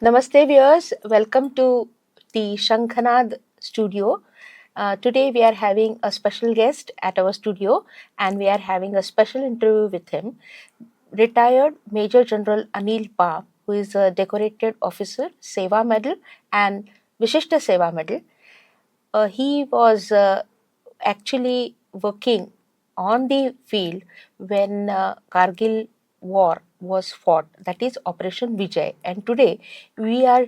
Namaste viewers, welcome to the Shankhanad studio. Today we are having a special guest at our studio and we are having a special interview with him. Retired Major General Anil Pa, who is a decorated officer, Seva Medal and Vishishta Seva Medal. He was actually working on the field when Kargil war was fought, that is Operation Vijay. And today we are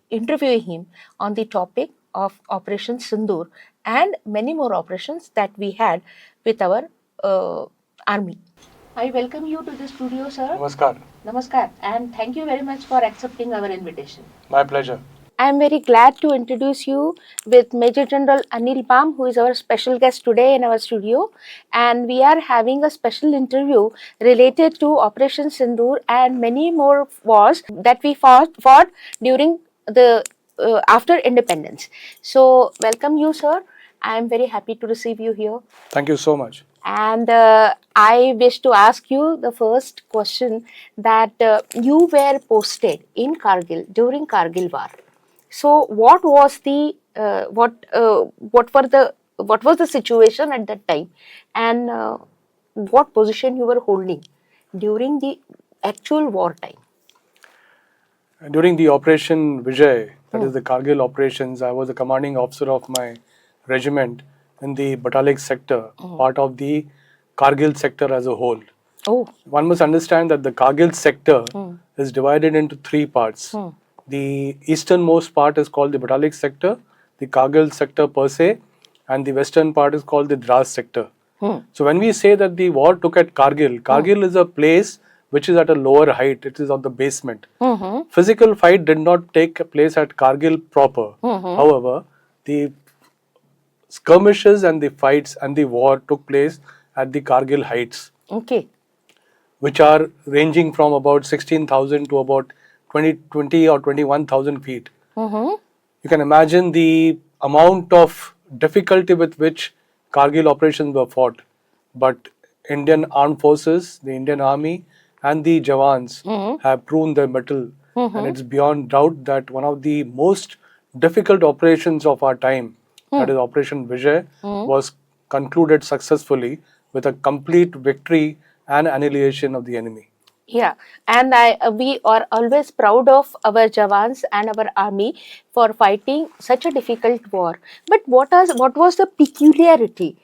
interviewing him on the topic of Operation Sindoor and many more operations that we had with our army. I welcome you to the studio, sir. Namaskar. Namaskar, and thank you very much for accepting our invitation. My pleasure. I am very glad to introduce you with Major General Anil Bam, who is our special guest today in our studio. And we are having a special interview related to Operation Sindoor and many more wars that we fought during the after independence. So, welcome you, sir. I am very happy to receive you here. Thank you so much. And I wish to ask you the first question that you were posted in Kargil during Kargil war. So, what was the what was the situation at that time, and what position you were holding during the actual war time? During the Operation Vijay, that is the Kargil operations, I was the commanding officer of my regiment in the Batalik sector, part of the Kargil sector as a whole. Oh, One must understand that the Kargil sector is divided into three parts. The easternmost part is called the Batalik sector, the Kargil sector per se, and the western part is called the Dras sector. So when we say that the war took at Kargil, Kargil is a place which is at a lower height, it is on the basement. Physical fight did not take place at Kargil proper. However, the skirmishes and the fights and the war took place at the Kargil heights. okay. Which are ranging from about 16,000 to about 20 or 21,000 feet. You can imagine the amount of difficulty with which Kargil operations were fought. But Indian armed forces, the Indian army and the Jawans have proven their mettle. And it's beyond doubt that one of the most difficult operations of our time, that is Operation Vijay, was concluded successfully with a complete victory and annihilation of the enemy. Yeah, and we are always proud of our Jawans and our army for fighting such a difficult war. But what was the peculiarity?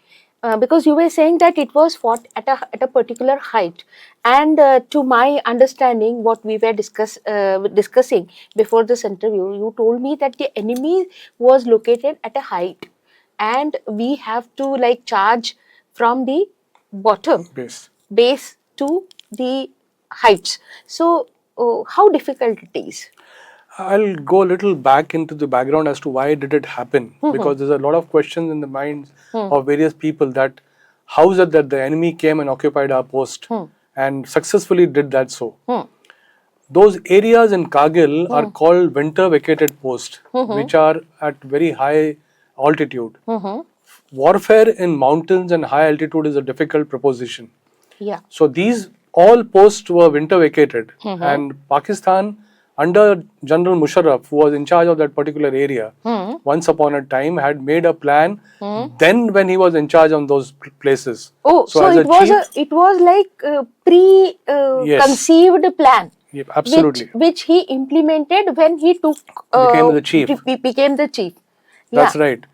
Because you were saying that it was fought at a particular height, and to my understanding, what we were discussing before this interview, you told me that the enemy was located at a height, and we have to like charge from the bottom base to the heights. So, how difficult it is? I'll go a little back into the background as to why did it happen, because there's a lot of questions in the minds of various people that how is it that the enemy came and occupied our post and successfully did that so. Those areas in Kargil are called winter vacated posts, which are at very high altitude. Warfare in mountains and high altitude is a difficult proposition. Yeah. So these all posts were winter vacated, and Pakistan under General Musharraf, who was in charge of that particular area, once upon a time had made a plan. Then when he was in charge on those places. Oh, so it was like pre-conceived plan. Yeah, absolutely. Which he implemented when he became the chief. Became the chief. That's right.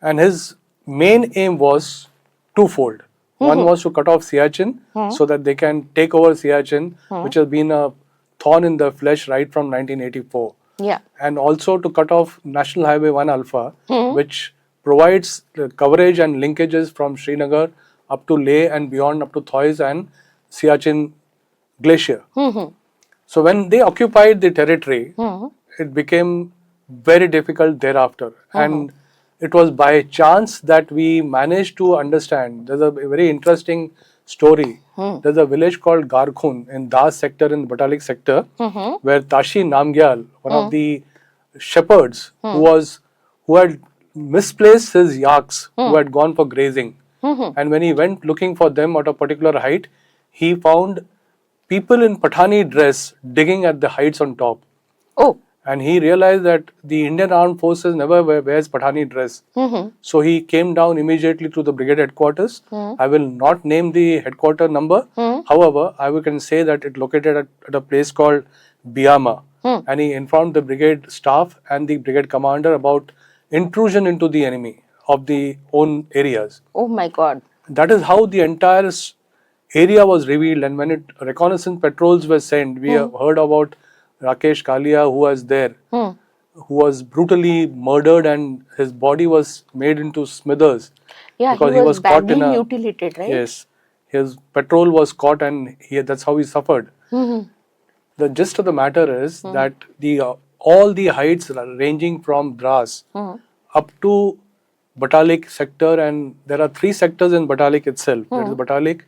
And his main aim was twofold. One was to cut off Siachen so that they can take over Siachen, which has been a thorn in the flesh right from 1984. Yeah. And also to cut off National Highway 1 Alpha, which provides the coverage and linkages from Srinagar up to Leh and beyond up to Thois and Siachen Glacier. So when they occupied the territory, it became very difficult thereafter. And it was by chance that we managed to understand. There's a very interesting story. There's a village called Garkhun in Das sector in Batalik sector, where Tashi Namgyal, one of the shepherds who had misplaced his yaks, who had gone for grazing, and when he went looking for them at a particular height, he found people in Pathani dress digging at the heights on top. Oh. And he realized that the Indian Armed Forces never wears Pathani dress. So he came down immediately to the brigade headquarters. I will not name the headquarter number. However, I can say that it located at a place called Biama. And he informed the brigade staff and the brigade commander about intrusion into the enemy of the own areas. Oh my God. That is how the entire area was revealed. And when reconnaissance patrols were sent, we have heard about Rakesh Kalia, who was there, who was brutally murdered, and his body was made into smithers. Yeah, because he was caught badly in a, mutilated, right? Yes, his petrol was caught, and that's how he suffered. The gist of the matter is that all the heights ranging from Dras up to Batalik sector, and there are 3 sectors in Batalik itself. There is Batalik.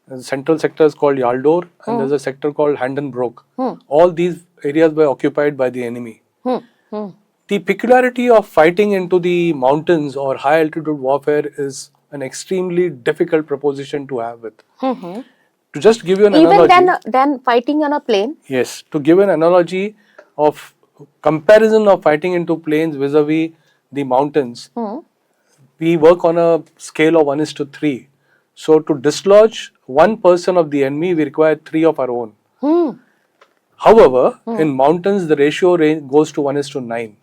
The central sector is called Yaldor, and there's a sector called Handenbroek. All these areas were occupied by the enemy. The peculiarity of fighting into the mountains or high altitude warfare is an extremely difficult proposition to have with. To just give you an analogy. Even than fighting on a plane? Yes, to give an analogy of comparison of fighting into plains vis-a-vis the mountains, we work on a scale of 1:3. So to dislodge 1 person of the enemy, we require 3 of our own. However, in mountains, the ratio goes to 1:9.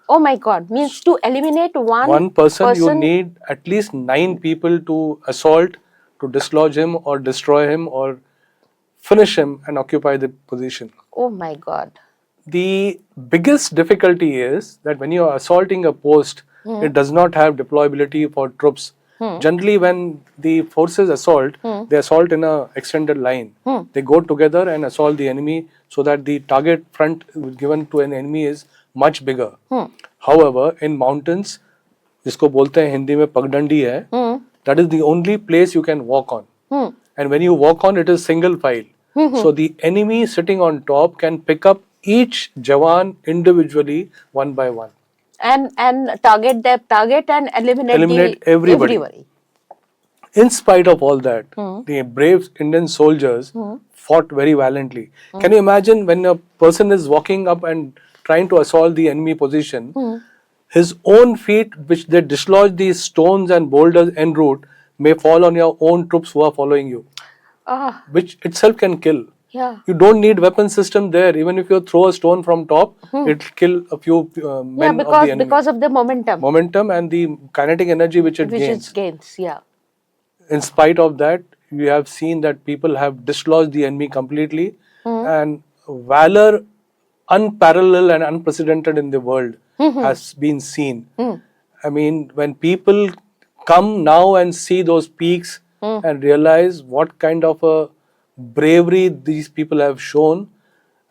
Oh my God! Means to eliminate one person, you need at least 9 people to assault, to dislodge him or destroy him or finish him and occupy the position. Oh my God! The biggest difficulty is that when you are assaulting a post, it does not have deployability for troops. Generally, when the forces assault, they assault in a extended line. They go together and assault the enemy so that the target front given to an enemy is much bigger. However, in mountains, जिसको बोलते हैं हिंदी में पगडंडी है, that is the only place you can walk on. And when you walk on, it is single file. So the enemy sitting on top can pick up each Jawan individually one by one. And target and eliminate everybody. In spite of all that, the brave Indian soldiers fought very valiantly. Can you imagine when a person is walking up and trying to assault the enemy position, his own feet, which they dislodge these stones and boulders en route, may fall on your own troops who are following you, which itself can kill. Yeah. You don't need weapon system there. Even if you throw a stone from top, it'll kill a few men of the enemy. Because of the momentum. Momentum and the kinetic energy which it gains. Yeah. In spite of that, we have seen that people have dislodged the enemy completely, and valor unparalleled and unprecedented in the world has been seen. I mean, when people come now and see those peaks and realize what kind of a bravery these people have shown,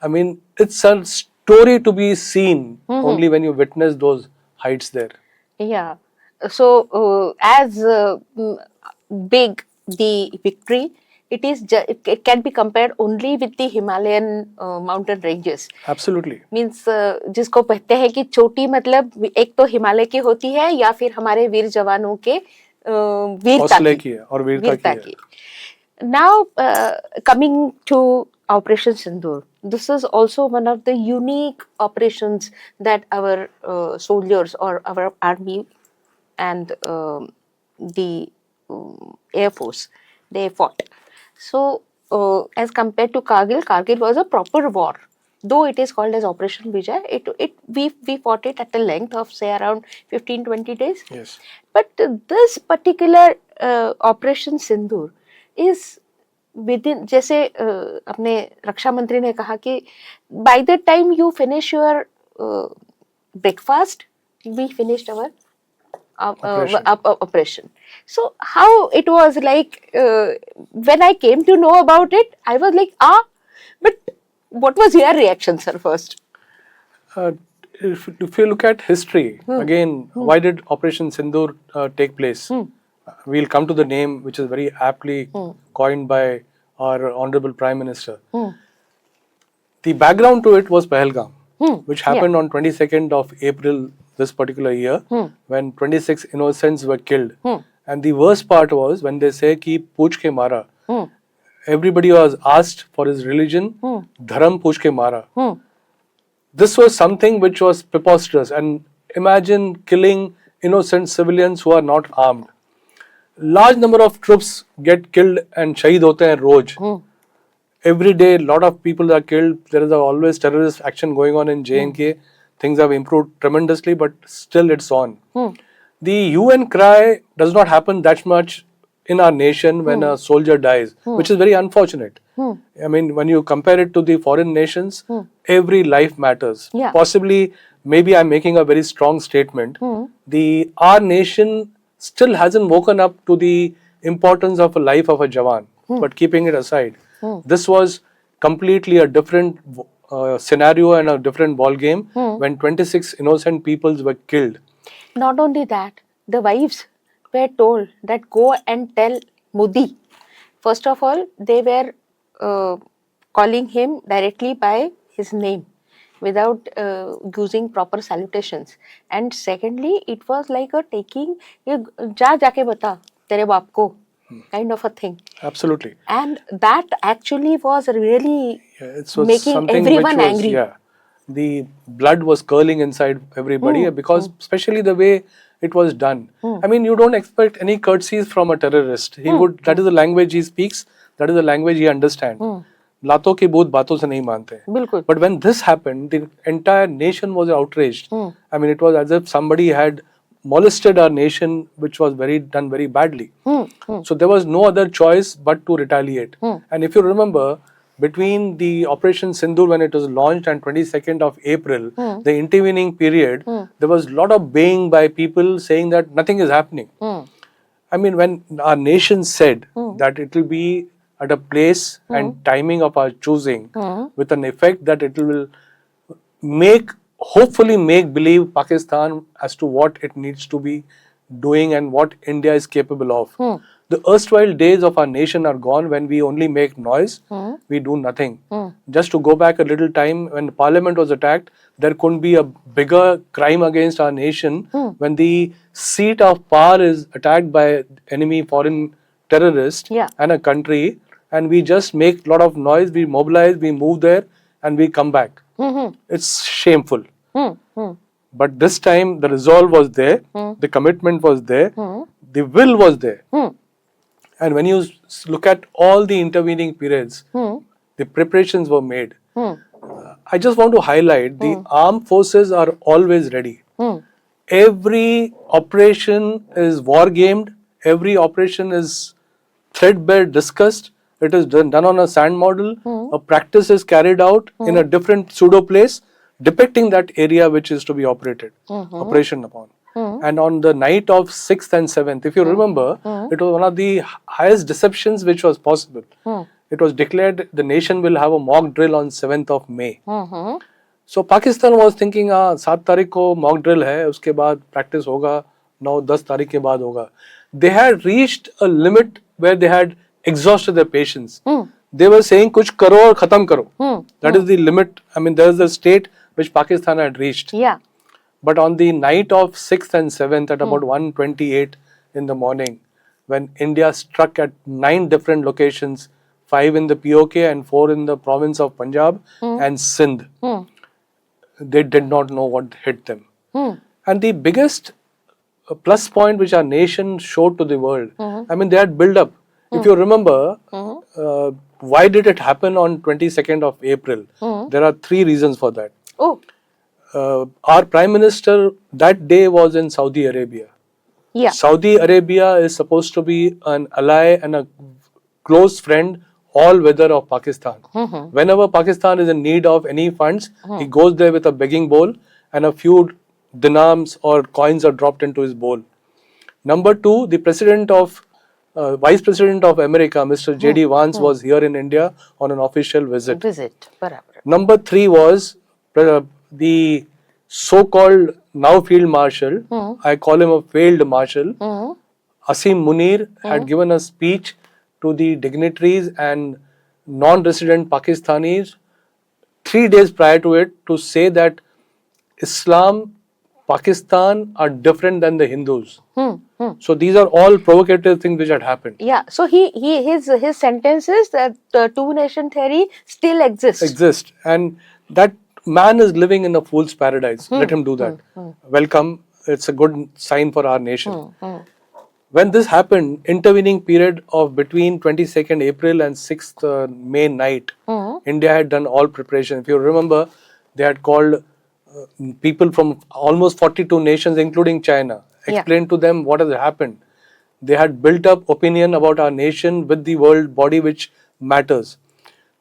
I mean, it's a story to be seen only when you witness those heights there. Yeah. So, as big the victory, it can be compared only with the Himalayan mountain ranges. Absolutely. Means जिसको कहते हैं कि चोटी मतलब एक तो हिमालय की होती है या फिर हमारे वीर जवानों के वीरता की और वीरता की. Now, coming to Operation Sindoor, this is also one of the unique operations that our soldiers or our army and the Air Force, they fought. So, as compared to Kargil was a proper war. Though it is called as Operation Vijay, we fought it at a length of say around 15-20 days. Yes. But this particular Operation Sindoor is within, जैसे अपने रक्षा मंत्री ने कहा कि by the time you finish your breakfast, we finished our operation. So how it was like when I came to know about it, I was like, but what was your reaction, sir, first? If you look at history, again, why did Operation Sindoor take place? We'll come to the name, which is very aptly coined by our Honorable Prime Minister. The background to it was Pahalgam, which happened on 22nd of April this particular year, when 26 innocents were killed. And the worst part was when they say ki pooch ke mara. Everybody was asked for his religion, dharam pooch ke mara. This was something which was preposterous. And imagine killing innocent civilians who are not armed. Large number of troops get killed and shaheed hote hain roj. Every day, lot of people are killed. There is always terrorist action going on in J&K. Things have improved tremendously, but still it's on. The UN cry does not happen that much in our nation when a soldier dies, which is very unfortunate. I mean, when you compare it to the foreign nations, every life matters. Yeah. Possibly, maybe I'm making a very strong statement. Our nation still hasn't woken up to the importance of a life of a Jawan. But keeping it aside, this was completely a different scenario and a different ball game when 26 innocent people were killed. Not only that, the wives were told that go and tell Modi. First of all, they were calling him directly by his name without using proper salutations. And secondly, it was like a taking, ja jaake bata tere baap ko kind of a thing. Absolutely. And that actually was really It was making something everyone which was, angry. yeah, the blood was curling inside everybody because especially the way it was done. I mean, you don't expect any courtesies from a terrorist. He would, that is the language he speaks, that is the language he understands. Laton ki bhoot baaton se nahi mante. Bilkul. But when this happened, the entire nation was outraged. I mean, it was as if somebody had molested our nation, which was done very badly. So there was no other choice but to retaliate. And if you remember, between the Operation Sindoor when it was launched and 22nd of April, the intervening period, there was a lot of baying by people saying that nothing is happening. I mean, when our nation said that it will be at a place and timing of our choosing with an effect that it will hopefully make believe Pakistan as to what it needs to be doing and what India is capable of. The erstwhile days of our nation are gone when we only make noise, we do nothing. Just to go back a little time, when the parliament was attacked, there couldn't be a bigger crime against our nation when the seat of power is attacked by enemy foreign terrorist and a country, and we just make a lot of noise, we mobilize, we move there and we come back. It's shameful. But this time the resolve was there, the commitment was there, the will was there. And when you look at all the intervening periods, the preparations were made. I just want to highlight the armed forces are always ready. Every operation is war gamed, every operation is threadbare discussed. It is done on a sand model. A practice is carried out in a different pseudo place, depicting that area which is to be operation upon. And on the night of 6th and 7th, if you remember, it was one of the highest deceptions which was possible. It was declared the nation will have a mock drill on 7th of May. So Pakistan was thinking, 7 तारीख को mock drill है, उसके बाद practice होगा, 9-10 तारीख के बाद होगा. They had reached a limit where they had exhausted their patience. They were saying, कुछ करो और खत्म करो. That is the limit. I mean, there is the state which Pakistan had reached. Yeah. But on the night of 6th and 7th at about 1:28 in the morning, when India struck at 9 different locations, 5 in the POK and 4 in the province of Punjab and Sindh, they did not know what hit them. And the biggest plus point which our nation showed to the world, I mean, they had built up. If you remember, why did it happen on 22nd of April? There are 3 reasons for that. Oh. Our Prime Minister that day was in Saudi Arabia. Yeah. Saudi Arabia is supposed to be an ally and a close friend all weather of Pakistan. Whenever Pakistan is in need of any funds, he goes there with a begging bowl and a few dinars or coins are dropped into his bowl. Number 2, the Vice President of America, Mr. J.D. Vance, was here in India on an official visit. Number 3 was the so-called now Field Marshal, I call him a failed marshal, Asim Munir had given a speech to the dignitaries and non-resident Pakistanis 3 days prior to it to say that Islam, Pakistan are different than the Hindus. So these are all provocative things which had happened. Yeah. So his sentences that the two nation theory still exists. Exist, and that man is living in a fool's paradise. Let him do that. Welcome. It's a good sign for our nation. When this happened, intervening period of between 22nd April and 6th May night, India had done all preparation. If you remember, they had called people from almost 42 nations, including China, explained to them what has happened. They had built up opinion about our nation with the world body which matters.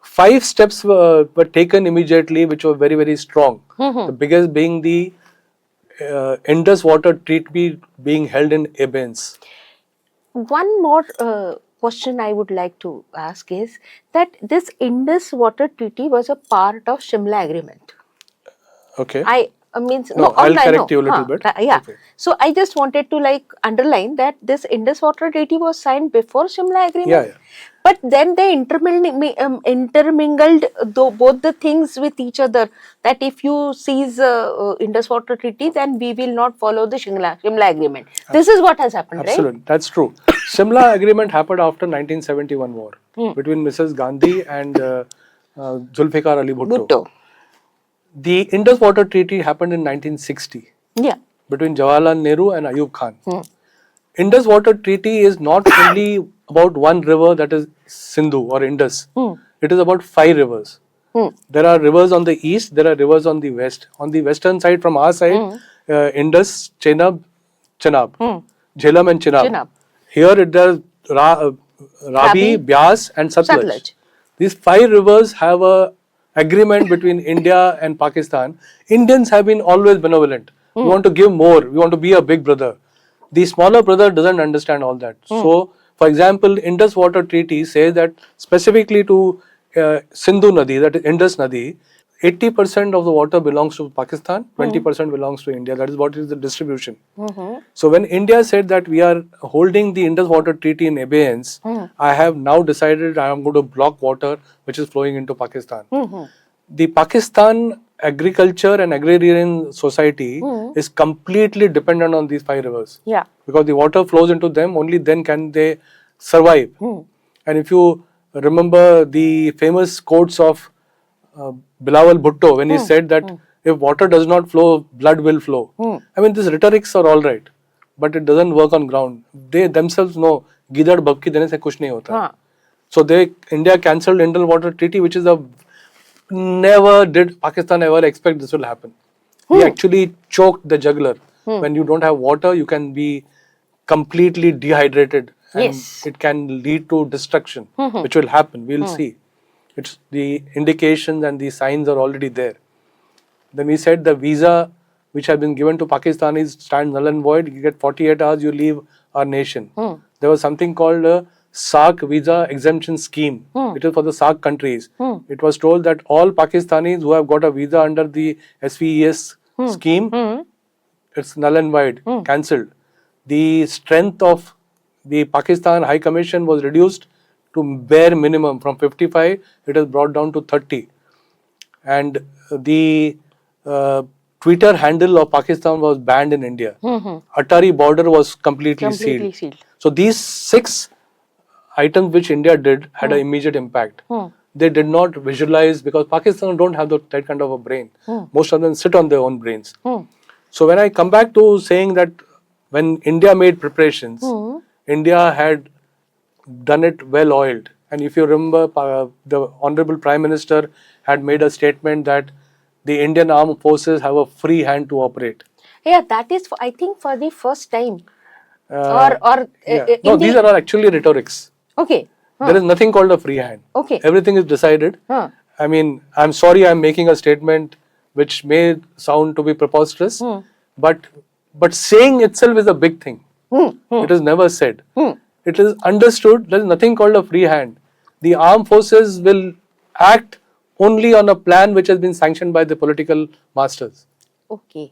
5 steps were taken immediately, which were very, very strong. The biggest being the Indus water treaty being held in Abeyance. One more question I would like to ask is that this Indus Water Treaty was a part of Shimla Agreement. Okay. I'll correct you a little bit. Yeah. Okay. So I just wanted to underline that this Indus Water Treaty was signed before Shimla Agreement. Yeah. But then they intermingled both the things with each other. That if you seize Indus Water Treaty, then we will not follow the Shimla Agreement. This is what has happened, Absolutely. right? That's true. Shimla agreement happened after 1971 war between Mrs. Gandhi and Zulfikar Ali Bhutto. The Indus Water Treaty happened in 1960 between Jawaharlal Nehru and Ayub Khan. Indus Water Treaty is not only about one river, that is Sindhu or Indus. It is about 5 rivers. There are rivers on the east, there are rivers on the west. On the western side, from our side, Indus, Chenab, Jhelum and Chenab. Here it does Ravi, Byas and Satluj. These 5 rivers have a agreement between India and Pakistan. Indians have been always benevolent. We want to give more. We want to be a big brother. The smaller brother doesn't understand all that. So, for example, Indus Water Treaty says that specifically to Sindhu Nadi, that is Indus Nadi, 80% of the water belongs to Pakistan, 20% belongs to India. That is what is the distribution. So when India said that we are holding the Indus Water Treaty in abeyance, I have now decided I am going to block water which is flowing into Pakistan. The Pakistan agriculture and agrarian society is completely dependent on these 5 rivers. Yeah. Because the water flows into them, only then can they survive. And if you remember the famous quotes of Bilawal Bhutto, when he said that if water does not flow, blood will flow. I mean, these rhetorics are all right, but it doesn't work on ground. They themselves know, Gidad Babki dene se kuch nahi hota. So India cancelled Indus Water Treaty, which is never did Pakistan ever expect this will happen. We actually choked the juggler. When you don't have water, you can be completely dehydrated. And it can lead to destruction, which will happen. We'll see. It's the indications and the signs are already there. Then we said the visa which have been given to Pakistanis stand null and void. You get 48 hours, you leave our nation. There was something called a SAARC visa exemption scheme. It is for the SAARC countries. It was told that all Pakistanis who have got a visa under the SVES scheme, it's null and void, cancelled. The strength of the Pakistan High Commission was reduced to bare minimum. From 55, it is brought down to 30. And the Twitter handle of Pakistan was banned in India. Atari border was completely sealed. So these 6 items which India did had an immediate impact. They did not visualize because Pakistan don't have that kind of a brain. Most of them sit on their own brains. So when I come back to saying that when India made preparations, India had done it well oiled. And if you remember, the Honorable Prime Minister had made a statement that the Indian armed forces have a free hand to operate. Yeah, that is, I think, for the first time. No, these are all actually rhetorics. Okay. There is nothing called a free hand. Okay. Everything is decided. I mean, I'm sorry I'm making a statement which may sound to be preposterous, but saying itself is a big thing. It is never said. It is understood there is nothing called a free hand. The armed forces will act only on a plan which has been sanctioned by the political masters. Okay.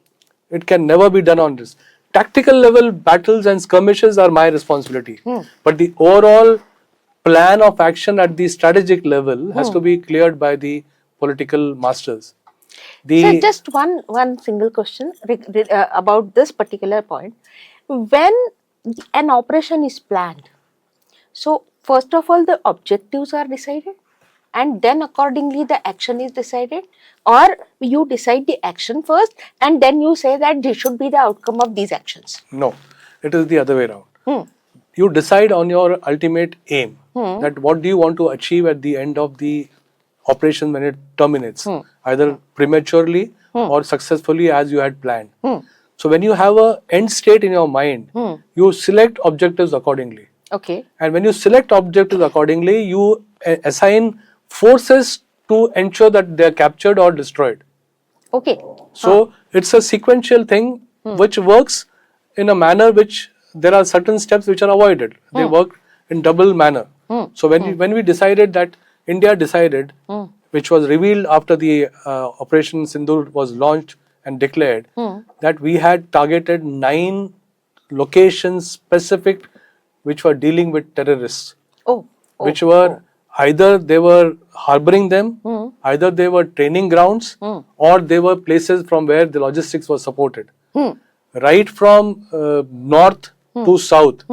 It can never be done on this. tactical level battles and skirmishes are my responsibility. But the overall plan of action at the strategic level has to be cleared by the political masters. So just one single question about this particular point. When an operation is planned, so first of all the objectives are decided, and then accordingly the action is decided, or you decide the action first and then you say that this should be the outcome of these actions. No, it is the other way around. You decide on your ultimate aim, that what do you want to achieve at the end of the operation when it terminates, either prematurely or successfully as you had planned. So when you have a end state in your mind, you select objectives accordingly. Okay. And when you select objectives accordingly, you assign forces to ensure that they are captured or destroyed. Okay. So it's a sequential thing which works in a manner which there are certain steps which are avoided. They work in double manner. So when we decided that, India decided, which was revealed after the Operation Sindoor was launched and declared, that we had targeted 9 locations specific which were dealing with terrorists. Which were either they were harboring them, either they were training grounds, or they were places from where the logistics was supported. Right from north to south,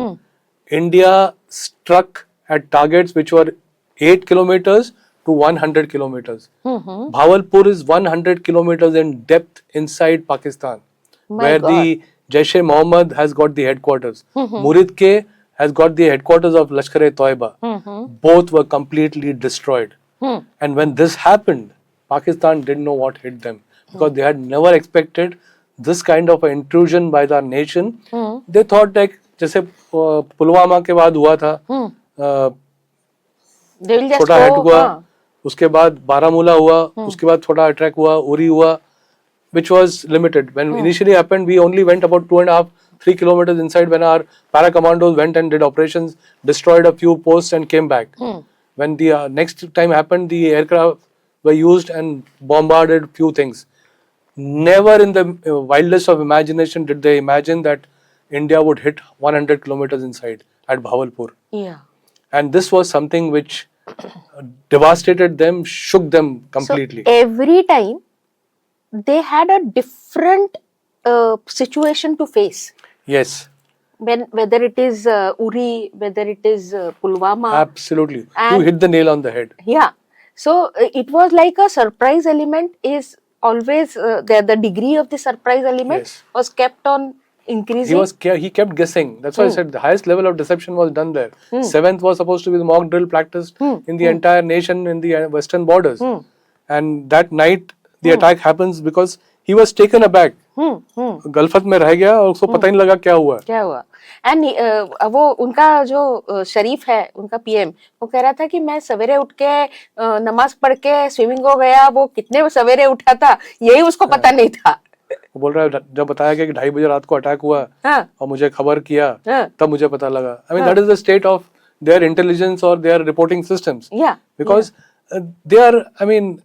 India struck at targets which were 8 kilometers to 100 kilometers. Bhavalpur is 100 kilometers in depth inside Pakistan, where the Jaish-e-Mohammed has got the headquarters. Murid-ke has got the headquarters of Lashkar-e-Toiba. Both were completely destroyed. And when this happened, Pakistan didn't know what hit them, because they had never expected this kind of an intrusion by the nation. They thought like, जैसे पुलवामा के बाद हुआ था, छोटा hit हुआ, उसके बाद बारामूला हुआ, उसके बाद थोड़ा अटैक हुआ, उरी हुआ, which was limited. When initially happened, we only went about 2.5-3 kilometers inside when our para commandos went and did operations, destroyed a few posts and came back. When the next time happened, the aircraft were used and bombarded few things. Never in the wildest of imagination did they imagine that India would hit 100 kilometers inside at Bhavalpur. Yeah. And this was something which devastated them, shook them completely. So every time they had a different situation to face. Yes. Whether it is Uri, whether it is Pulwama. Absolutely. You hit the nail on the head. Yeah. So it was like a surprise element is always the degree of the surprise element was kept on increasing. He kept guessing. That's why I said the highest level of deception was done there. 7th was supposed to be the mock drill practiced in the entire nation in the western borders. And that night the attack happens because he was taken aback. गलफत में रह गया और उसको पता ही नहीं लगा क्या हुआ. एंड वो उनका जो शरीफ है, उनका पीएम, वो कह रहा था कि मैं सवेरे उठ के नमाज पढ़ के स्विमिंग हो गया. वो कितने सवेरे उठा था यही उसको पता नहीं था. वो बोल रहा है जब बताया गया कि 2:30 बजे रात को अटैक हुआ और मुझे खबर किया तब मुझे पता लगा. I mean that is the state of their intelligence और their reporting systems. Because they are, I mean,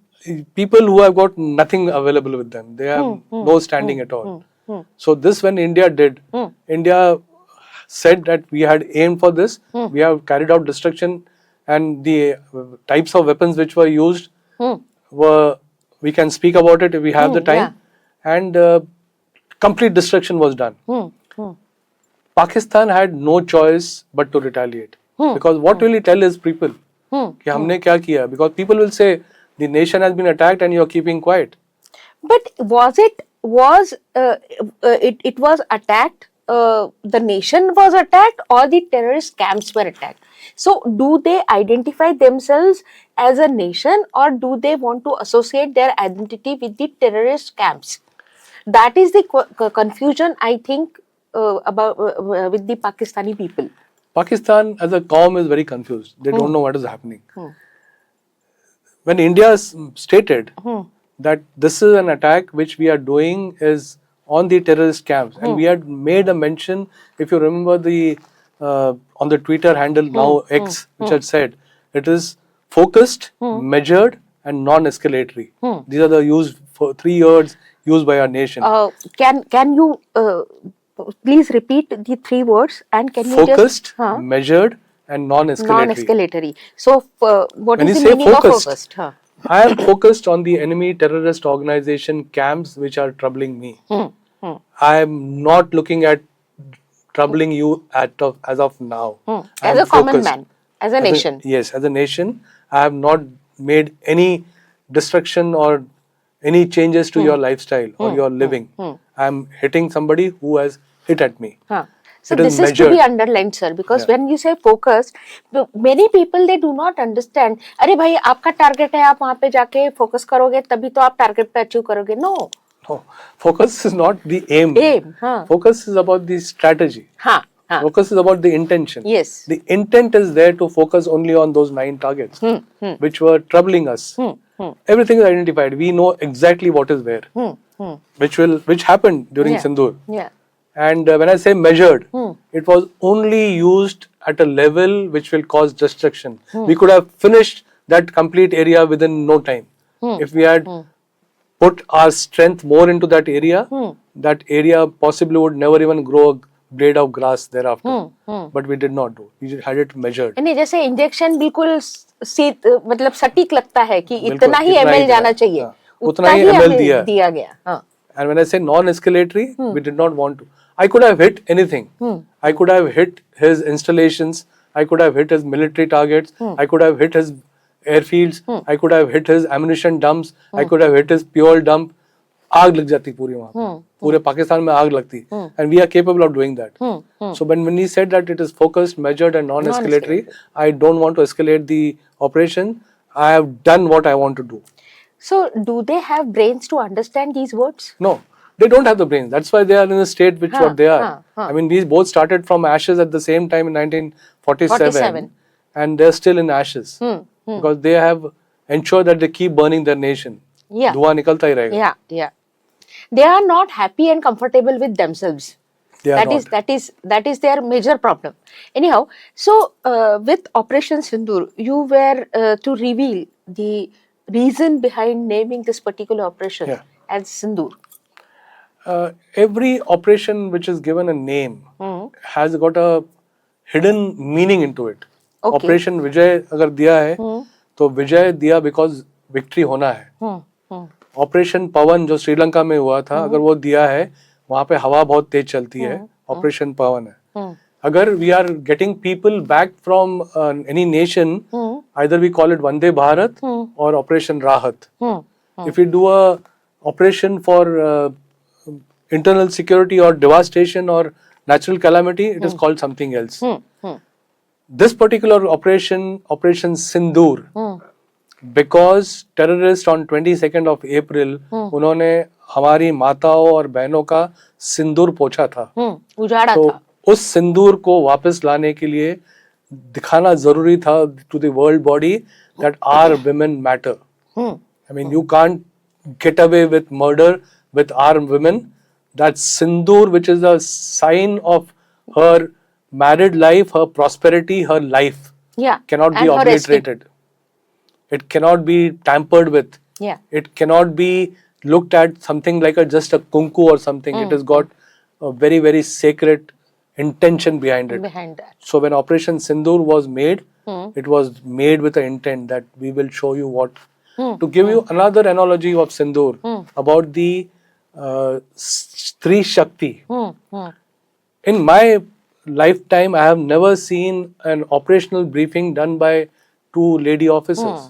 people who have got nothing available with them. They have no standing at all. So this when India did, India said that we had aimed for this. We have carried out destruction, and the types of weapons which were used were, we can speak about it if we have the time. And complete destruction was done. Pakistan had no choice but to retaliate. Because what will he tell his people? कि हमने क्या किया? Because people will say, the nation has been attacked and you are keeping quiet. But it was attacked, the nation was attacked, or the terrorist camps were attacked? So do they identify themselves as a nation, or do they want to associate their identity with the terrorist camps? That is the confusion, I think, about with the Pakistani people. Pakistan as a qawm is very confused. They don't know what is happening. When India stated that this is an attack which we are doing is on the terrorist camps, and we had made a mention, if you remember the on the Twitter handle now X, which had said it is focused, measured, and non-escalatory. These are the 3 words used by our nation. Can you please repeat the three words and can you Focused, just measured, and non-escalatory. non-escalatory. So what When is you the say meaning focused, of focused? I am focused on the enemy terrorist organization camps which are troubling me. I am not looking at troubling you as of now. I As am a common focused. man, as a nation. Yes, as a nation, I have not made any destruction or any changes to your lifestyle or your living. I am hitting somebody who has hit at me. So It is this is to be measured. underlined, sir, because Yeah. when you say focused, many people they do not understand. अरे भाई आपका target है, आप वहाँ पे जाके focus करोगे तभी तो आप टारगेट पे अचीव करोगे. No. No, focus is not the aim. Aim, हाँ. Focus is about the strategy. हाँ, हाँ. Focus is about the intention. Yes. The intent is there to focus only on those 9 targets which were troubling us. Everything is identified. We know exactly what is where, which happened during Yeah. Sindoor. Yeah. And when I say measured, it was only used at a level which will cause destruction. We could have finished that complete area within no time. If we had put our strength more into that area possibly would never even grow a blade of grass thereafter. But we did not do. We just had it measured. नहीं जैसे injection बिल्कुल मतलब सटीक लगता है कि बिल्कुल, इतना ही इतना ही ml जाना दिया, चाहिए. हाँ, उतना ही हमें ml दिया. गया. हाँ. And when I say non-escalatory, we did not want to. I could have hit anything. I could have hit his installations. I could have hit his military targets. I could have hit his airfields. I could have hit his ammunition dumps. I could have hit his fuel dump. आग लग जाती पूरी वहाँ. पूरे पाकिस्तान में आग लगती. And we are capable of doing that. So when he said that it is focused, measured, and non-escalatory, I don't want to escalate the operation. I have done what I want to do. So do they have brains to understand these words? No, they don't have the brains. That's why they are in the state which what they are. I mean, we both started from ashes at the same time in 1947, and they're still in ashes because they have ensured that they keep burning their nation. Yeah. धुआं निकलता ही रहेगा. Yeah, yeah. They are not happy and comfortable with themselves. They are not. That is their major problem. Anyhow, so with Operation Sindoor, you were to reveal the reason behind naming this particular operation as Sindoor. Every operation which is given a name has got a hidden meaning into it. Okay. Operation Vijay अगर दिया है तो विजय दिया because victory होना है. Operation पवन जो श्रीलंका में हुआ था अगर वो दिया है वहाँ पे हवा बहुत तेज चलती है. ऑपरेशन पवन है. अगर we are getting people back from any nation either we call it Vande Bharat or operation Rahat. If you do a operation for internal security or devastation or natural calamity, it is called something else. This particular operation, Operation Sindoor, because terrorists on 22nd of April, उन्होंने हमारी माताओं और बहनों का सिंदूर पोंछा था. उजाड़ा तो था. उस सिंदूर को वापस लाने के लिए दिखाना जरूरी था to the world body that our women matter. I mean, you can't get away with murder with our women. That sindoor, which is a sign of her married life, her prosperity, her life, cannot be obliterated. It cannot be tampered with. It cannot be looked at something like just a kunku or something. It has got a very, very sacred intention behind it. So when Operation Sindoor was made, it was made with the intent that we will show you what. To give you another analogy of Sindoor about the Stree Shakti. In my lifetime, I have never seen an operational briefing done by 2 lady officers.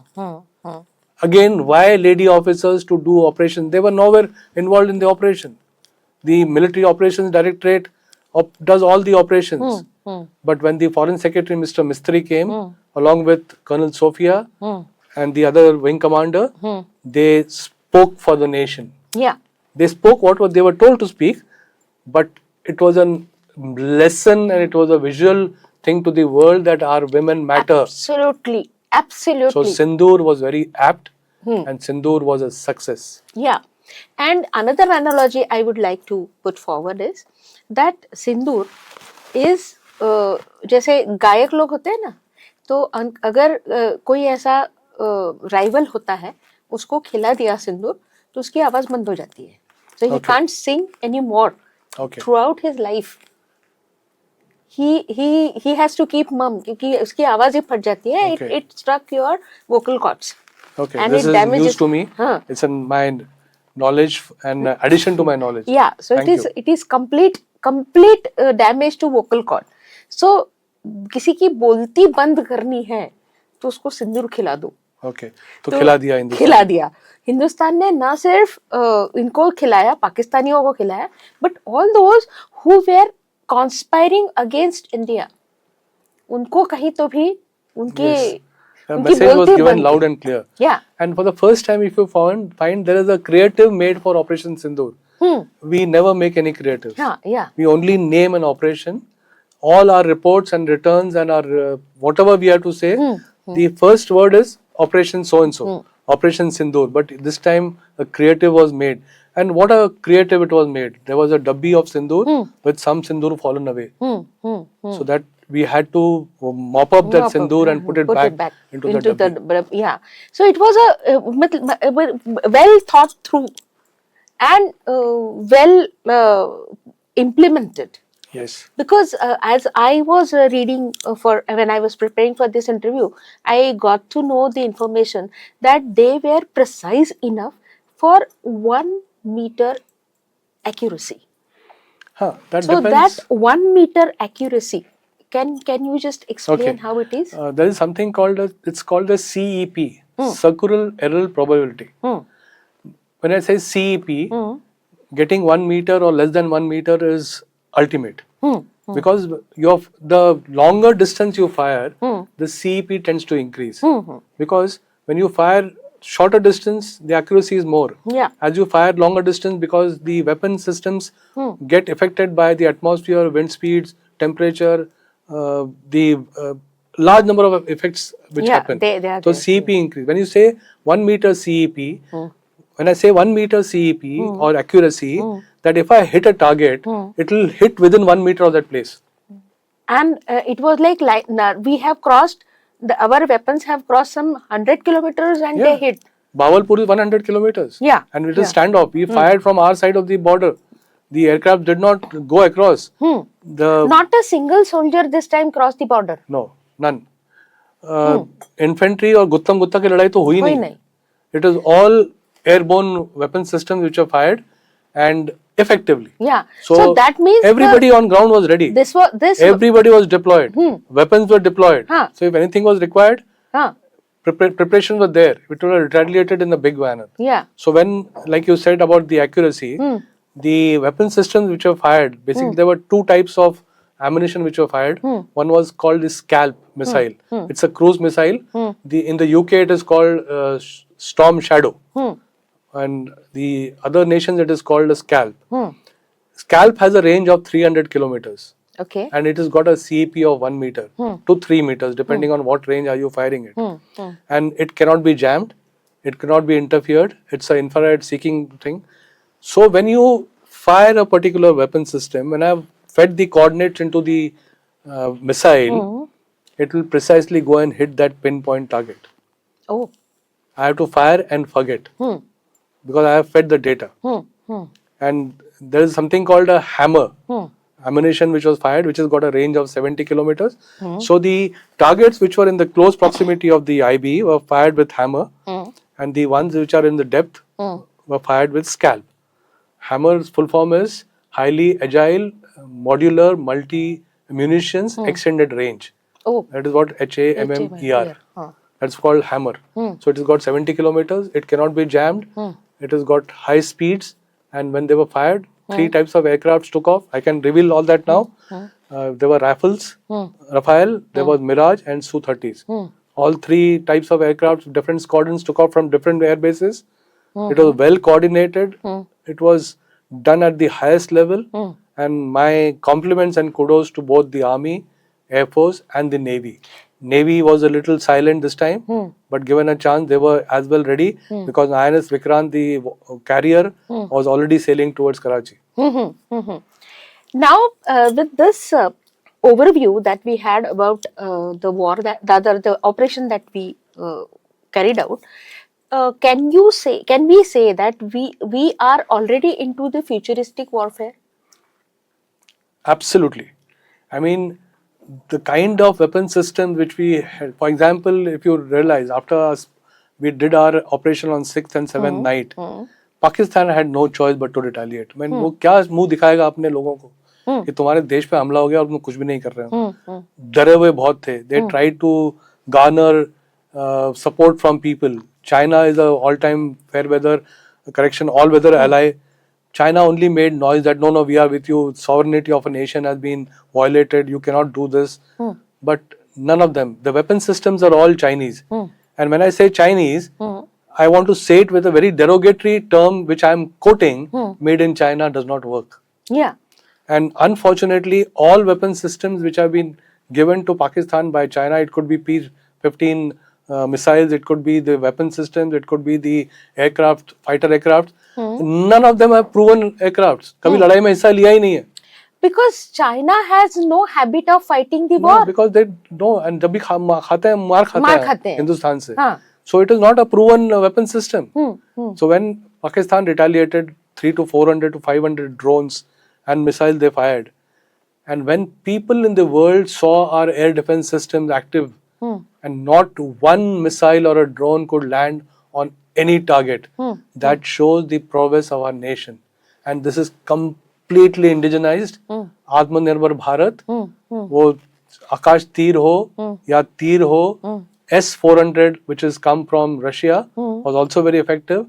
Again, why lady officers to do operations? They were nowhere involved in the operation. The Military Operations Directorate does all the operations. But when the Foreign Secretary, Mr. Mistry, came, along with Colonel Sophia and the other wing commander, they spoke for the nation. They spoke what they were told to speak, but it was a lesson and it was a visual thing to the world that our women matter. Absolutely. So Sindoor was very apt and Sindoor was a success. Yeah. And another analogy I would like to put forward is that Sindoor is जैसे गायक लोग होते हैं ना, तो अगर कोई ऐसा राइवल होता है, उसको खिला दिया सिंदूर तो उसकी आवाज बंद हो जाती है. So he can't sing anymore Okay. Throughout his life, he has to keep mum क्योंकि उसकी आवाज ही फट जाती है. Okay. It struck your vocal cords. Okay, And this it is damages. news to me. Huh. It's in my knowledge and addition to my knowledge. Yeah, so Thank you. it is complete damage to vocal cord. So किसी की बोलती बंद करनी है तो उसको सिंदूर खिला दो. Okay, तो खिला दिया हिंदुस्तान. खिला दिया. हिंदुस्तान ने ना सिर्फ इनको खिलाया, पाकिस्तानियों को खिलाया, but all those who were conspiring against India, उनको कहीं तो भी उनके Yes. The उनकी message was बोलती given बंद. loud and clear. Yeah. And for the first time, if you find there is a creative made for Operation Sindoor. We never make any creatives. Yeah. We only name an operation. All our reports and returns and our whatever we have to say, the first word is Operation so and so, Operation Sindoor. But this time a creative was made. And what a creative it was made. There was a dabbi of Sindoor with some Sindoor fallen away. So that we had to mop up that Sindoor and put it back into the dabbi. Yeah. So it was a well thought through and well implemented. Yes. Because as I was reading when I was preparing for this interview, I got to know the information that they were precise enough for 1 meter accuracy. That So depends. that 1 meter accuracy, can you just explain Okay. how it is? There is something called it's called the CEP, Circular Error Probability. When I say CEP, getting 1 meter or less than 1 meter is ultimate. Because the longer distance you fire, the CEP tends to increase. Because when you fire shorter distance, the accuracy is more. Yeah. As you fire longer distance, because the weapon systems get affected by the atmosphere, wind speeds, temperature, the large number of effects which happen. They are So there. CEP increase. When you say 1 meter CEP, when I say 1 meter CEP or accuracy, that if I hit a target, it will hit within 1 meter of that place. And it was like we have crossed, our weapons have crossed some 100 kilometers and they hit. Bawalpur is 100 kilometers. Yeah. And it is standoff. We fired from our side of the border. The aircraft did not go across. Not a single soldier this time crossed the border. No, none. Infantry or Guttam Gutta की लड़ाई तो हुई नहीं. It is all airborne weapon systems which were fired and effectively. Yeah. So that means everybody on ground was ready. Everybody was deployed. Weapons were deployed. So if anything was required, preparations were there. It was retaliated in a big manner. Yeah. So when, like you said about the accuracy, the weapon systems which were fired, basically there were two types of ammunition which were fired. One was called the Scalp missile. It's a cruise missile. In the UK it is called Storm Shadow. And the other nations it is called a Scalp. Scalp has a range of 300 kilometers. Okay. And it has got a CEP of 1 meter to 3 meters depending on what range are you firing it. And it cannot be jammed, it cannot be interfered, it's an infrared seeking thing. So when you fire a particular weapon system, when I've fed the coordinates into the missile, it will precisely go and hit that pinpoint target. Oh. I have to fire and forget because I have fed the data. And there is something called a hammer ammunition which was fired, which has got a range of 70 kilometers. So the targets which were in the close proximity of the IB were fired with hammer, and the ones which are in the depth were fired with Scalp. Hammer's full form is highly agile, modular, multi munitions, extended range. Oh. That is what HAMMER. That's called hammer. So it has got 70 kilometers. It cannot be jammed. It has got high speeds. And when they were fired, 3 types of aircrafts took off. I can reveal all that now. There were Rafales, Rafale, there was Mirage and Su-30s. All 3 types of aircraft, different squadrons took off from different air bases. It was well coordinated. It was done at the highest level. And my compliments and kudos to both the Army, Air Force and the Navy. Navy was a little silent this time, but given a chance, they were as well ready because INS Vikrant, the carrier, was already sailing towards Karachi. Now, with this overview that we had about the war, the operation that we carried out, can we say that we are already into the futuristic warfare? Absolutely. I mean, the kind of weapon systems which we had, for example, if you realize after us, we did our operation on 6th and 7th night, Pakistan had no choice but to retaliate. मैं वो क्या मुंह दिखाएगा अपने लोगों को कि तुम्हारे देश पे हमला हो गया और तुम कुछ भी नहीं कर रहे हो. डरे हुए बहुत थे. They tried to garner support from people. China is a all-time fair weather, all-weather ally. China only made noise that no, we are with you. Sovereignty of a nation has been violated. You cannot do this. But none of them. The weapon systems are all Chinese. And when I say Chinese, I want to say it with a very derogatory term, which I am quoting. Made in China does not work. Yeah. And unfortunately, all weapon systems which have been given to Pakistan by China, it could be P-15 missiles, it could be the weapon systems, it could be the aircraft, fighter aircraft. None of them have proven aircrafts. कभी लड़ाई में हिस्सा लिया ही नहीं है. Because China has no habit of fighting the war. No, because they know, and जब भी खाते हैं मार खाते हैं हिंदुस्तान से. So it is not a proven weapon system. So when Pakistan retaliated 300 to 400 to 500 drones and missiles they fired, and when people in the world saw our air defense systems active, and not one missile or a drone could land on any target, that shows the prowess of our nation. And this is completely indigenized. Atmanirbhar Bharat, वो आकाश तीर हो या तीर हो, S-400, which has come from Russia, was also very effective.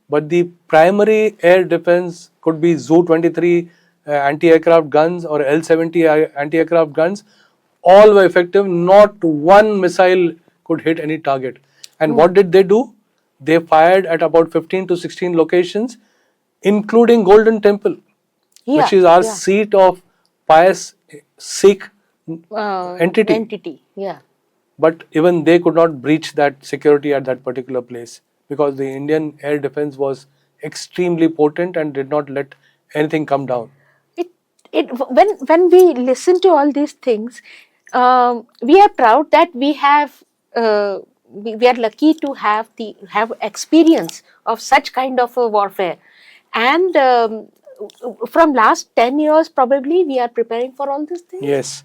But the primary air defense could be Zu-23 anti-aircraft guns or L-70 anti-aircraft guns. All were effective. Not one missile could hit any target. And what did they do? They fired at about 15 to 16 locations, including Golden Temple, which is our seat of pious Sikh entity. Yeah. But even they could not breach that security at that particular place because the Indian air defense was extremely potent and did not let anything come down. When we listen to all these things, we are proud that we have we are lucky to have experience of such kind of a warfare, and from last 10 years probably we are preparing for all these things. Yes.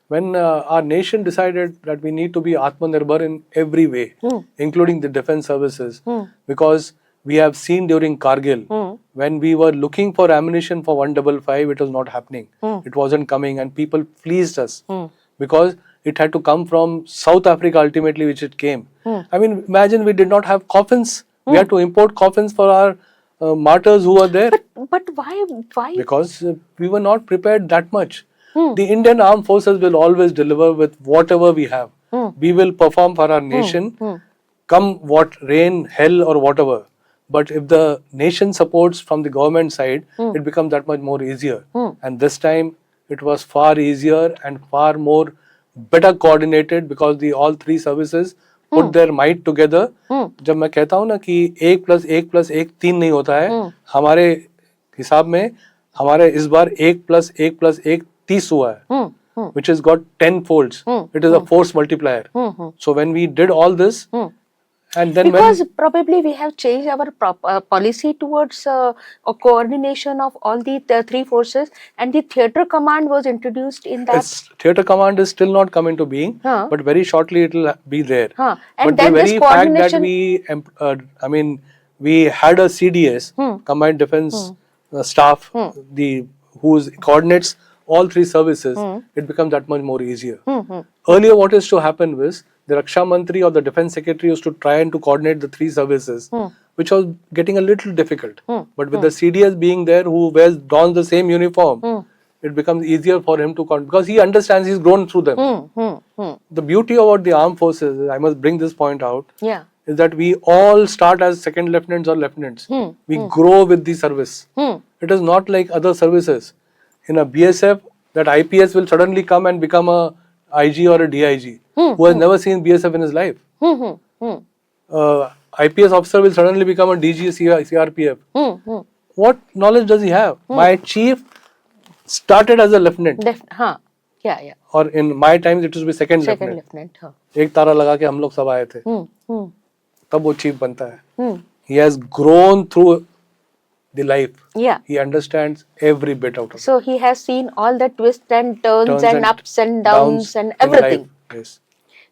When our nation decided that we need to be Atmanirbhar in every way, including the defense services, because we have seen during Kargil, when we were looking for ammunition for 155, it was not happening. It wasn't coming and people fleeced us because it had to come from South Africa ultimately, which it came. I mean, imagine we did not have coffins. We had to import coffins for our martyrs who were there. But why? Because we were not prepared that much. The Indian Armed Forces will always deliver with whatever we have. We will perform for our nation, come what rain, hell or whatever. But if the nation supports from the government side, it becomes that much more easier. And this time it was far easier and far more better coordinated because all three services put their might together. जब मैं कहता हूँ ना कि 1+1+1 3 नहीं होता है, हमारे हिसाब में हमारे इस बार 1+1+1 30 हुआ है, which has got 10 folds. It is a force multiplier. So when we did all this, and then because probably we have changed our policy towards a coordination of all the three forces, and the theatre command was introduced in that. Theatre command is still not come into being, but very shortly it will be there. And but then the very fact that we had a CDS, Combined Defense Staff, who coordinates all three services, it becomes that much more easier. Earlier, what used to happen was the Raksha Mantri or the Defense Secretary used to try and to coordinate the three services, which was getting a little difficult. But with the CDS being there, who dons the same uniform, it becomes easier for him to coordinate because he understands, he's grown through them. The beauty about the armed forces, I must bring this point out, is that we all start as second lieutenants or lieutenants. We grow with the service. It is not like other services. In a BSF, that IPS will suddenly come and become a IG or a DIG who has never seen BSF in his life. IPS officer will suddenly become a DG CRPF. What knowledge does he have? My chief started as a lieutenant. Or in my times it used to be second lieutenant. एक तारा लगा के हम लोग सब आए थे. तब वो chief बनता है. He has grown through the life. Yeah. He understands every bit out of it. So he has seen all the twists and turns, Turns and and ups and downs and in everything. life. Yes.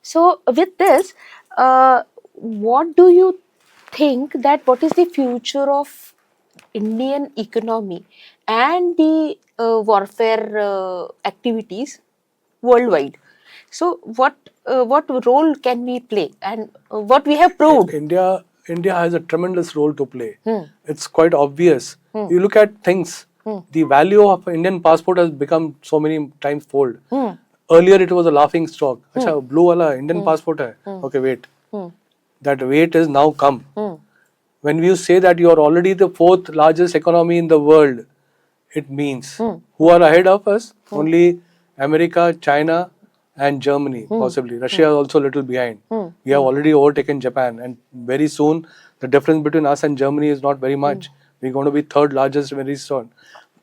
So with this, what do you think that what is the future of Indian economy and the warfare activities worldwide? So what role can we play, and what we have proved? India has a tremendous role to play. Hmm. It's quite obvious. You look at things. The value of an Indian passport has become so many times fold. Earlier it was a laughing stock. Acha, blue wala Indian passport hai. Okay, wait. That wait is now come. When you say that you are already the fourth largest economy in the world, it means who are ahead of us? Only America, China, and Germany, possibly. Russia is also a little behind. We have already overtaken Japan, and very soon the difference between us and Germany is not very much. We're going to be third largest very soon.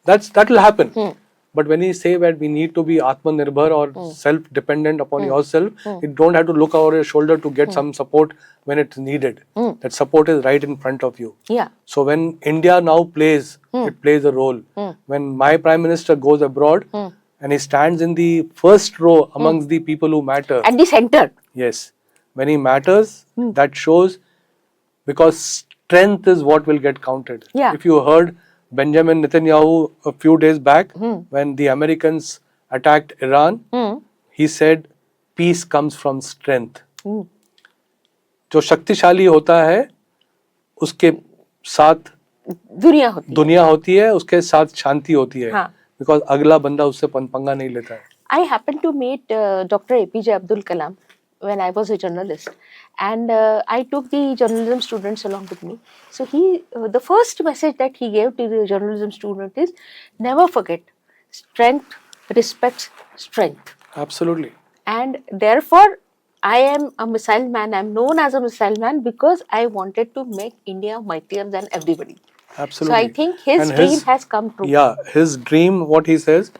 That will happen. But when you say that we need to be Atmanirbhar or self-dependent upon yourself, you don't have to look over your shoulder to get some support when it's needed. That support is right in front of you. Yeah. So when India now plays, it plays a role. When my Prime Minister goes abroad and he stands in the first row amongst the people who matter. At the center. Yes. When he matters, that shows, because strength is what will get counted. Yeah. If you heard Benjamin Netanyahu a few days back when the Americans attacked Iran, he said peace comes from strength. जो शक्तिशाली होता है उसके साथ दुनिया होती है, उसके साथ शांति होती है, because अगला बंदा उससे पंगा नहीं लेता है. I happened to meet Dr. APJ Abdul Kalam when I was a journalist, and I took the journalism students along with me. So the first message that he gave to the journalism student is, never forget, strength respects strength. Absolutely. And therefore, I am a missile man. I am known as a missile man because I wanted to make India mightier than everybody. Absolutely. So I think his dream has come true. Yeah, his dream, what he says,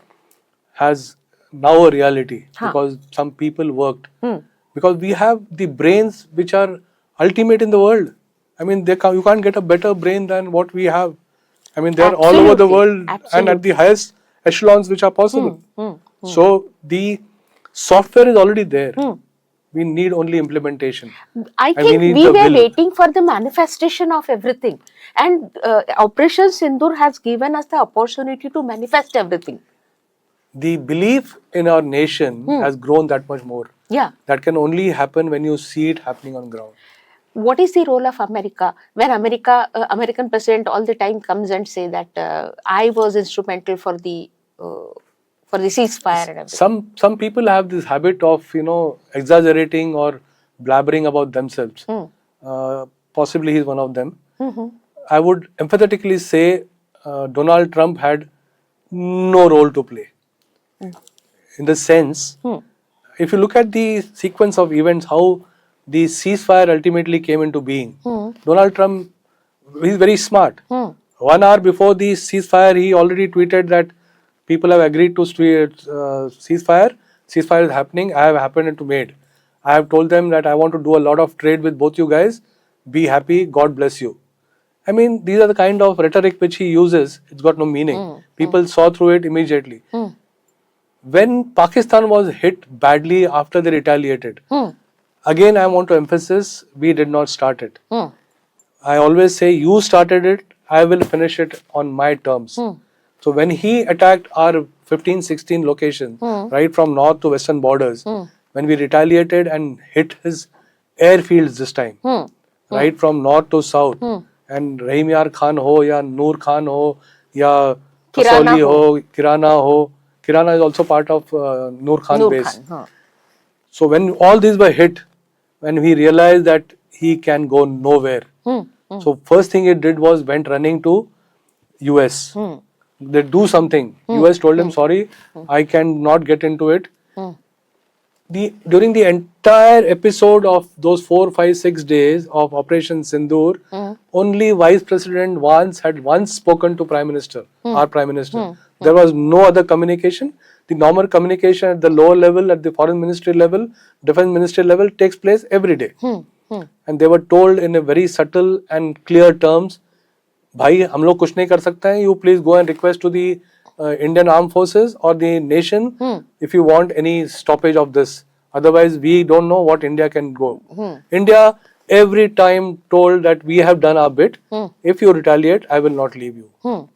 has now a reality because some people worked. Because we have the brains which are ultimate in the world. I mean, you can't get a better brain than what we have. I mean, they're all over the world and at the highest echelons which are possible. So the software is already there. We need only implementation. I think we were waiting for the manifestation of everything. And Operation Sindoor has given us the opportunity to manifest everything. The belief in our nation has grown that much more. Yeah. That can only happen when you see it happening on ground. What is the role of America? When American president all the time comes and say that I was instrumental for the ceasefire and everything. Some people have this habit of exaggerating or blabbering about themselves. Possibly he's one of them. I would emphatically say Donald Trump had no role to play. In the sense, if you look at the sequence of events, how the ceasefire ultimately came into being, Donald Trump, he's very smart. 1 hour before the ceasefire, he already tweeted that people have agreed to ceasefire. Ceasefire is happening. I have happened to made. I have told them that I want to do a lot of trade with both you guys. Be happy. God bless you. I mean, these are the kind of rhetoric which he uses. It's got no meaning. People saw through it immediately. When Pakistan was hit badly after they retaliated, again I want to emphasize, we did not start it. I always say, you started it, I will finish it on my terms. So when he attacked our 15-16 locations, right from north to western borders, when we retaliated and hit his airfields this time, right from north to south, and Rahim Yar Khan ho, ya Noor Khan ho, ya Kasauli ho, Kirana ho. Kirana is also part of Noor Khan base. So when all these were hit, when we realized that he can go nowhere, so first thing he did was went running to US. They do something. US told him, sorry, I cannot get into it. During the entire episode of those 4, 5, 6 days of Operation Sindoor, only Vice President Vance had once spoken to Prime Minister, our Prime Minister. There was no other communication. The normal communication at the lower level, at the Foreign Ministry level, Defense Ministry level takes place every day. And they were told in a very subtle and clear terms, भाई हम लोग कुछ नहीं कर सकते हैं, you please go and request to the Indian Armed Forces or the nation if you want any stoppage of this. Otherwise, we don't know what India can go. India every time told that we have done our bit. If you retaliate, I will not leave you.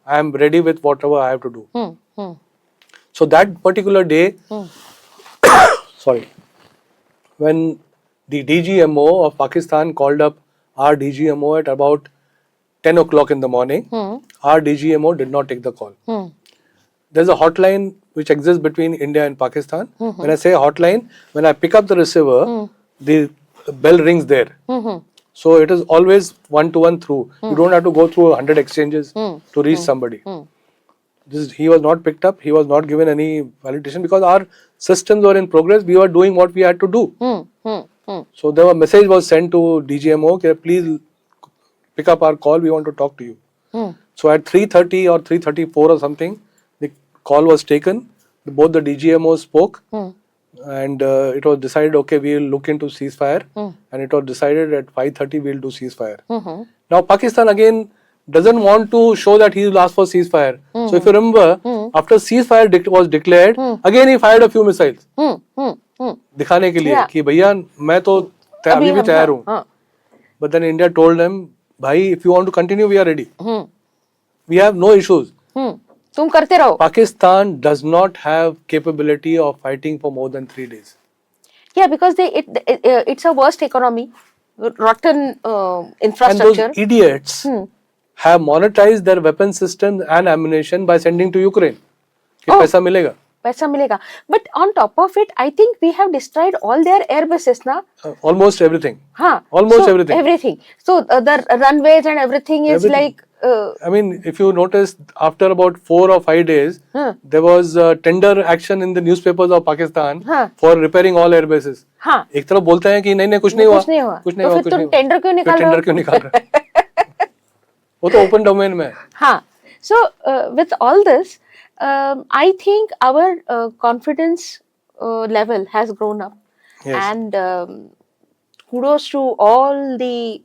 I am ready with whatever I have to do. So that particular day, sorry, when the DGMO of Pakistan called up our DGMO at about 10 o'clock in the morning, our DGMO did not take the call. There's a hotline which exists between India and Pakistan. When I say hotline, when I pick up the receiver, the bell rings there. So it is always one-to-one through. You don't have to go through 100 exchanges to reach somebody. He was not picked up. He was not given any validation because our systems were in progress. We were doing what we had to do. So there was a message was sent to DGMO, okay, please pick up our call. We want to talk to you. So at 3:30 or 3:34 or something, the call was taken. Both the DGMOs spoke, and it was decided, okay, we will look into ceasefire. And it was decided at 5:30 we will do ceasefire. Now Pakistan again doesn't want to show that he will ask for ceasefire. So if you remember, after ceasefire was declared, again he fired a few missiles. दिखाने के लिए कि भैया मैं तो अभी भी तैयार हूँ. But then India told them, भाई, if you want to continue, we are ready. We have no issues. तुम करते रहो. Pakistan does not have capability of fighting for more than 3 days. Yeah, because it's a worst economy, rotten And infrastructure. those idiots have monetized their weapon systems and ammunition by sending to Ukraine. कि पैसा मिलेगा. पैसा मिलेगा. But on top of it, I think we have destroyed all their air bases, na? Almost everything. हाँ. Almost So, everything. Everything. So the runways and everything is Everything. like. I mean, if you notice, after about 4 or 5 days, there was tender action in the newspapers of Pakistan for repairing all air bases. हाँ. एक तरफ बोलते हैं कि नहीं नहीं कुछ नहीं हुआ, कुछ नहीं हुआ, तो फिर तुम टेंडर क्यों निकाल रहे हो? टेंडर क्यों निकाल रहे हो? वो तो ओपन डोमेन में है. हाँ. So with all this, I think our confidence level has grown up. Yes. And kudos to all the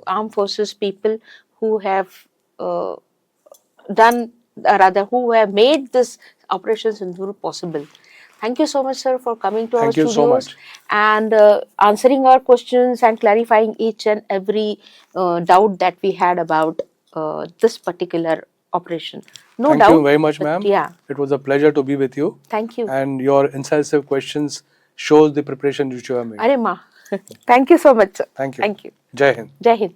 armed forces people who have done, rather who have made this Operation Sindoor possible. Thank you so much, sir, for coming to our Thank you studios so much. and answering our questions and clarifying each and every doubt that we had about this particular operation. No Thank doubt. you very much, but ma'am. Yeah. It was a pleasure to be with you. Thank you. And your incisive questions shows the preparation which you have made. Arey ma. Thank you so much, sir. Thank you. Thank you. Jai Hind. Jai Hind.